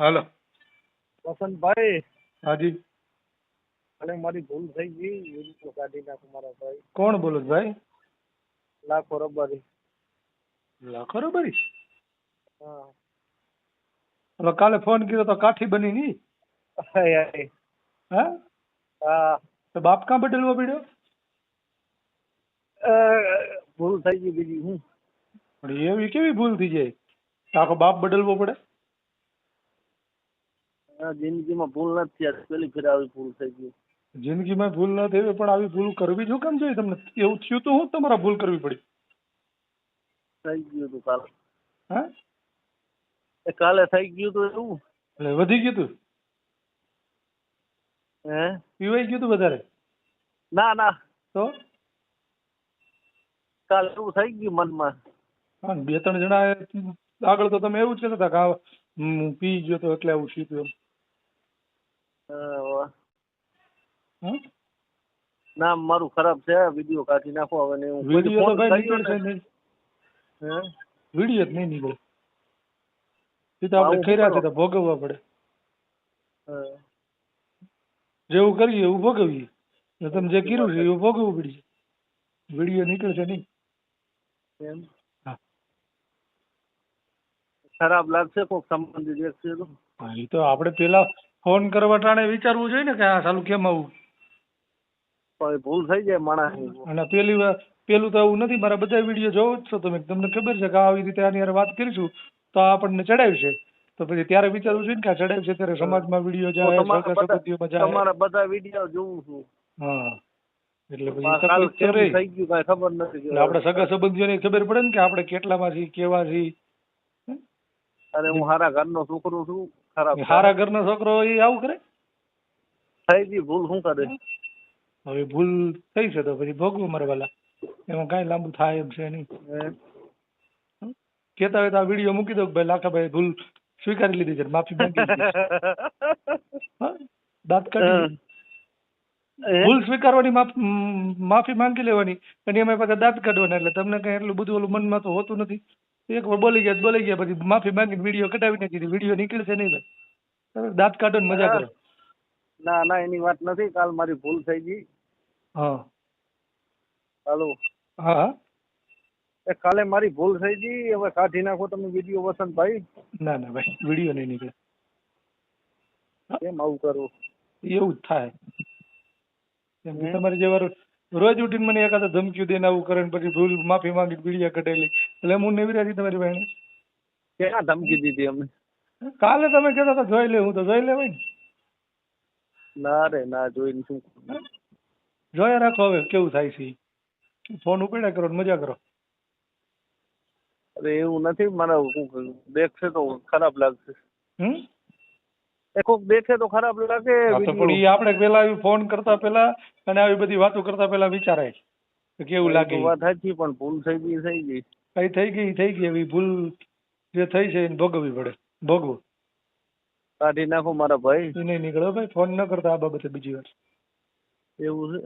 હાલો વસંતભાઈ, હાજી અને મારી ભૂલ થઈ ગઈ, વિડીયો કાઢી નાખો મારા ભાઈ. કોણ બોલો છો ભાઈ? લાખો રબારી. લાખો રબારી? હા. ઓલો કાલે ફોન કર્યો તો કાઠી બની ની? હાય હાય. હા હા. તો બાપ કાં બદલવો પડ્યો? ભૂલ થઈ ગઈ બીજી હું. પણ એવી કેવી ભૂલ થઈ જાય આખો બાપ બદલવો પડે? જિંદગીમાં ભૂલ નથી થયા, પેલી ફેર આવી ભૂલ થઈ ગઈ. જિંદગીમાં ભૂલ ન થઈ પણ આવી ભૂલ કરવી જો કેમ જોઈએ તમને? એવું થયું તો હું તમારા ભૂલ કરવી પડી? થઈ ગયું હતું કાલે. હા કાલે થઈ ગયું હતું એવું. એટલે વધી ગયું તું? હે? પીવાઈ ગયું તું વધારે? ના ના, તો કાલે એવું થઈ ગયું મનમાં. હા, બે ત્રણ જણા આગળ તો તમે એવું જ કહેતા હતા કે હું પી ગયો તો એટલે આવું થયું એમ. નામ મારું ખરાબ છે, વિડીયો કાઢી નાખો હવે. ને હું વિડીયો તો ભાઈ કર્યો નીકળશે ને. નહીં. હે? વિડીયો જ નહીં નીકળે. એ તો આપણે કર્યા છે તો ભોગવવા પડે. જેવું કરીએ એવું ભોગવીએ. તમે જે કર્યું છે એવું ભોગવવું પડશે. વિડીયો નીકળશે નહીં. એમ? હા, ખરાબ લાગશે કોઈક સંબંધી દેખશે તો. એ તો આપણે પેલા ફોન કરવા ટાણે વિચારવું જોઈએ ને કે આ સાલું કેમ આવું. પણ ભૂલ થઈ જાય માણસ. અને પેલું તો આવું નથી. મારા બધા વિડીયો જોવો જ છો તમે, તમને ખબર છે કે આવી રીતે આની હારે વાત કરીશું તો આપણને ચડાવશે. તો પછી ત્યારે વિચારવું જોઈએ ને કે આ ચડાવશે ત્યારે સમાજમાં વિડીયો જાય, સગા સંબંધીઓમાં જાય. તમારા બધા વિડીયો જોઉં છું. હા, એટલે પછી કાલ તકલીફ તો કેમ રહી. થઈ ગયું કાંઈ ખબર નથી. એટલે આપણે સગા સંબંધીઓને ખબર પડે ને કે આપણે કેટલામાં છીએ, કેવા છીએ. અરે હું હારા ઘરનો છોકરો છું. ખરાબ હારા ઘરનો છોકરો એ આવું કરે? થઈ ગઈ ભૂલ શું કરે? હવે ભૂલ થઈ છે તો પછી ભોગવું મારે વાલા. એમાં કાંઈ લાંબુ થાય એમ છે નહીં. કહેતા હોય તો આ વિડીયો મૂકી દો કે ભાઈ લાખાભાઈ ભૂલ સ્વીકારી લીધી છે, માફી માંગી લીધી. દાંત કાઢી ભૂલ સ્વીકારવાની, માફી માંગી લેવાની, અને એમાં પાછા દાંત કાઢવાના. એટલે તમને કઈ એટલું બધું ઓલું મનમાં તો હોતું નથી. એક વાર બોલી ગયા પછી માફી માંગીને વિડીયો કઢાવી નાખી. વિડીયો નીકળશે નહીં ભાઈ. તમે દાંત કાઢો ને મજા કરો. ના ના, એની વાત નથી. કાલ મારી ભૂલ થઈ ગઈ. હા હાલો. હા હા. કાલે મારી ભૂલ થઈ ગઈ. હવે કાઢી નાખો તમે વિડીયો વસંતભાઈ. ના ના ભાઈ, વિડીયો નહીં નીકળે. કેમ આવું કરું? એવું જ થાય. તમારે જેવા રોજ ઉઠીને મને એકાદ ધમકીઓ દઈને આવું કરે ને પછી ભૂલ માફી માંગી વિડીયો કઢેલી, એટલે હું નેવરાજી તમારી બહેને ક્યાં ધમકી દીધી અમને? કાલે તમે કહેતા હતા જોઈ લે, હું તો જોઈ લેવાય ને. ના રે ના, જોઈને શું જોયા રાખો હવે કેવું થાય છે. ફોન ઉપાડ્યા કરો ને મજા કરો. અરે એવું નથી. મને દેખશે તો ખરાબ લાગશે. એ કોક દેખે તો ખરાબ લાગે. તો પણ એ આપણે પેલા ફોન કરતા પેલા અને આવી બધી વાતો કરતા પેલા વિચારાય કે કેવું લાગે. વાત સાચી, પણ ભૂલ થઈ ગઈ થઈ ગઈ. કઈ થઈ ગઈ. એવી ભૂલ જે થઈ છે એને ભોગવવી પડે. ભોગવું. કાઢી નાખો મારા ભાઈ. એ નહીં નીકળે ભાઈ. ફોન ન કરતા આ બાબતે બીજી વાર. એવું છે.